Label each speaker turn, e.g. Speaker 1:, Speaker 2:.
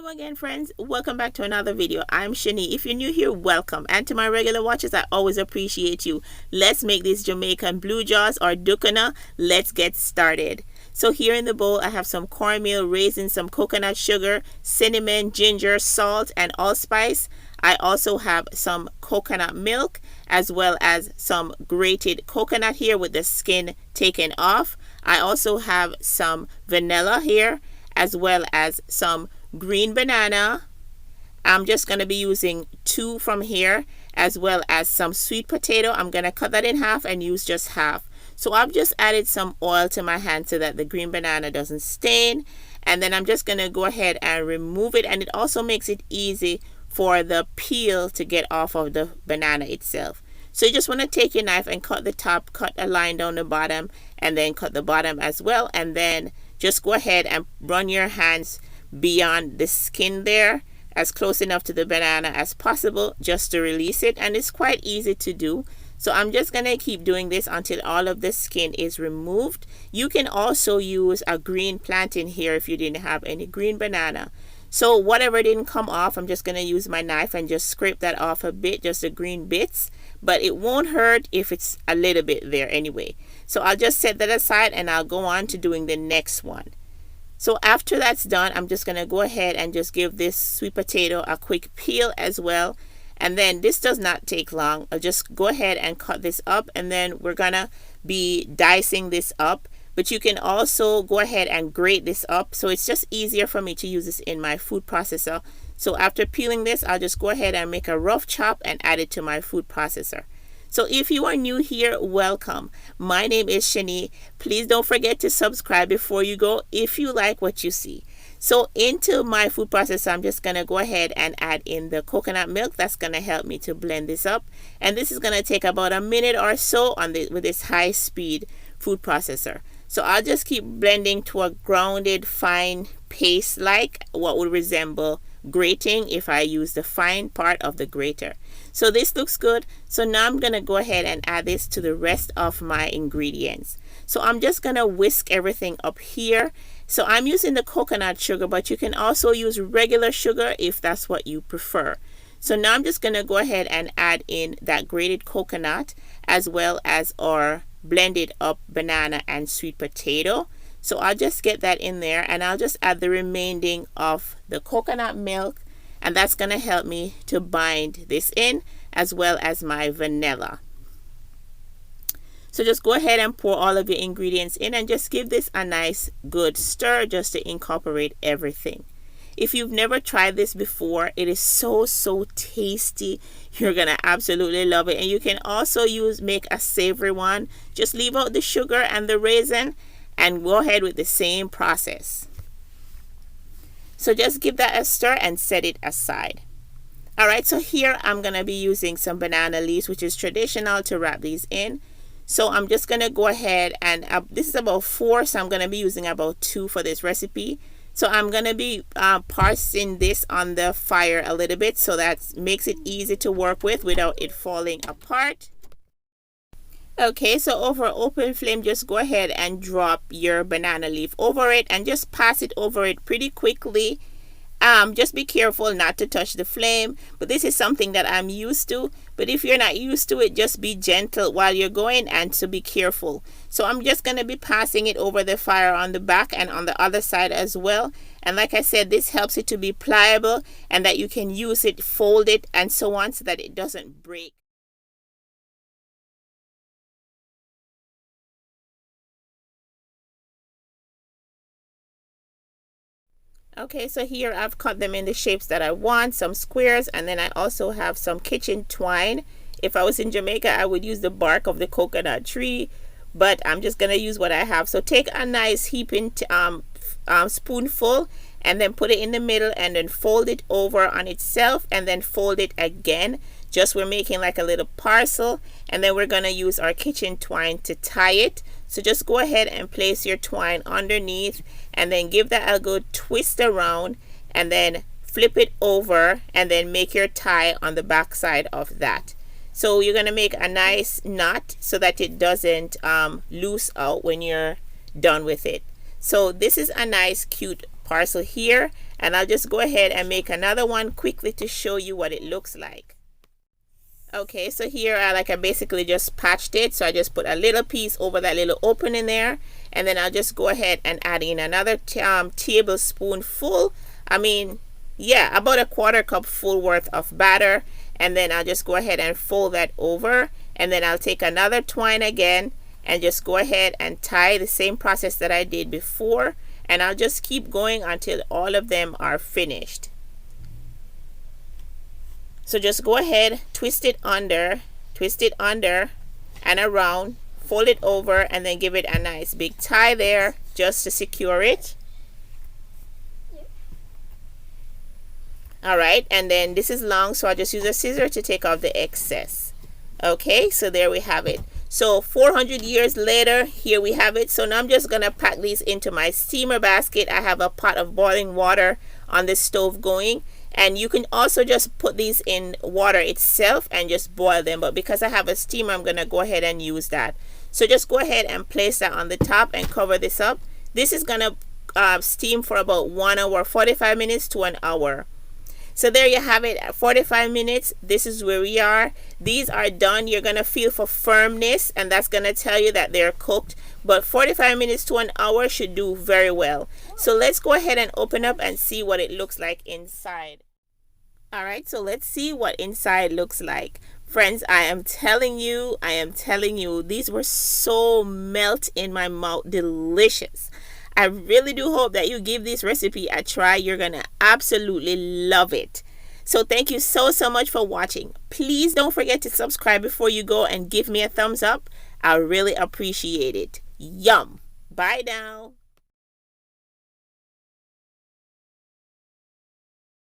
Speaker 1: Hello again, friends. Welcome back to another video. I'm Shani. If you're new here, welcome. And to my regular watchers, I always appreciate you. Let's make this Jamaican blue jaws or Duckanoo. Let's get started. So here in the bowl, I have some cornmeal, raisins, some coconut sugar, cinnamon, ginger, salt, and allspice. I also have some coconut milk as well as some grated coconut here with the skin taken off. I also have some vanilla here as well as some green banana. I'm just going to be using 2 from here, as well as some sweet potato. I'm going to cut that in half and use just half. So I've just added some oil to my hand so that the green banana doesn't stain, and then I'm just going to go ahead and remove it, and it also makes it easy for the peel to get off of the banana itself. So you just want to take your knife and cut the top, cut a line down the bottom, and then cut the bottom as well, and then just go ahead and run your hands beyond the skin there, as close enough to the banana as possible, just to release it. And it's quite easy to do. So I'm just going to keep doing this until all of the skin is removed. You can also use a green plantain here if you didn't have any green banana. So whatever didn't come off, I'm just going to use my knife and just scrape that off a bit, just the green bits. But it won't hurt if it's a little bit there anyway. So I'll just set that aside and I'll go on to doing the next one. So after that's done, I'm just going to go ahead and just give this sweet potato a quick peel as well. And then this does not take long. I'll just go ahead and cut this up, and then we're going to be dicing this up. But you can also go ahead and grate this up. So it's just easier for me to use this in my food processor. So after peeling this, I'll just go ahead and make a rough chop and add it to my food processor. So if you are new here, welcome. My name is Shani. Please don't forget to subscribe before you go if you like what you see. So into my food processor, I'm just going to go ahead and add in the coconut milk. That's going to help me to blend this up. And this is going to take about a minute or so with this high-speed food processor. So I'll just keep blending to a grounded fine paste, like what would resemble grating if I use the fine part of the grater. So this looks good. So now I'm going to go ahead and add this to the rest of my ingredients. So I'm just going to whisk everything up here. So I'm using the coconut sugar, but you can also use regular sugar if that's what you prefer. So now I'm just going to go ahead and add in that grated coconut as well as our blended up banana and sweet potato. So I'll just get that in there, and I'll just add the remaining of the coconut milk, and that's going to help me to bind this in, as well as my vanilla. So just go ahead and pour all of your ingredients in and just give this a nice good stir just to incorporate everything. If you've never tried this before, it is so tasty. You're gonna absolutely love it. And you can also make a savory one. Just leave out the sugar and the raisin and go ahead with the same process. So just give that a stir and set it aside. Alright, so here I'm gonna be using some banana leaves, which is traditional to wrap these in. So I'm just gonna go ahead and this is about 4, so I'm gonna be using about 2 for this recipe. So I'm going to be parsing this on the fire a little bit, so that makes it easy to work with without it falling apart. Okay, so over open flame, just go ahead and drop your banana leaf over it and just pass it over it pretty quickly. Just be careful not to touch the flame, but this is something that I'm used to. But if you're not used to it, just be gentle while you're going and to be careful. So I'm just going to be passing it over the fire on the back and on the other side as well. And like I said, this helps it to be pliable and that you can use it, fold it, and so on, so that it doesn't break. Okay, so here I've cut them in the shapes that I want, some squares, and then I also have some kitchen twine. If I was in Jamaica, I would use the bark of the coconut tree, but I'm just going to use what I have. So take a nice heaping spoonful and then put it in the middle and then fold it over on itself and then fold it again. Just we're making like a little parcel, and then we're going to use our kitchen twine to tie it. So just go ahead and place your twine underneath and then give that a good twist around and then flip it over and then make your tie on the back side of that. So you're going to make a nice knot so that it doesn't loose out when you're done with it. So this is a nice cute parcel here, And I'll just go ahead and make another one quickly to show you what it looks like. Okay, so here I basically just patched it. So I just put a little piece over that little opening there, and then I'll just go ahead and add in another tablespoonful. Yeah, about a 1/4 cup full worth of batter, and then I'll just go ahead and fold that over, and then I'll take another twine again and just go ahead and tie the same process that I did before, and I'll just keep going until all of them are finished. So just go ahead, twist it under and around, fold it over, and then give it a nice big tie there just to secure it. Alright, and then this is long, so I'll just use a scissor to take off the excess. Okay, so there we have it. So 400 years later, here we have it. So now I'm just gonna pack these into my steamer basket. I have a pot of boiling water on the stove going, and you can also just put these in water itself and just boil them, but because I have a steamer, I'm gonna go ahead and use that. So just go ahead and place that on the top and cover this up. This is gonna steam for about 1 hour, 45 minutes to an hour. So there you have it, at 45 minutes. This is where we are. These are done. You're gonna feel for firmness, and that's gonna tell you that they're cooked, but 45 minutes to an hour should do very well. So let's go ahead and open up and see what it looks like inside. Alright, so let's see what inside looks like. Friends, I am telling you, these were so melt in my mouth, delicious. I really do hope that you give this recipe a try. You're gonna absolutely love it. So thank you so much for watching. Please don't forget to subscribe before you go and give me a thumbs up. I really appreciate it. Yum. Bye now.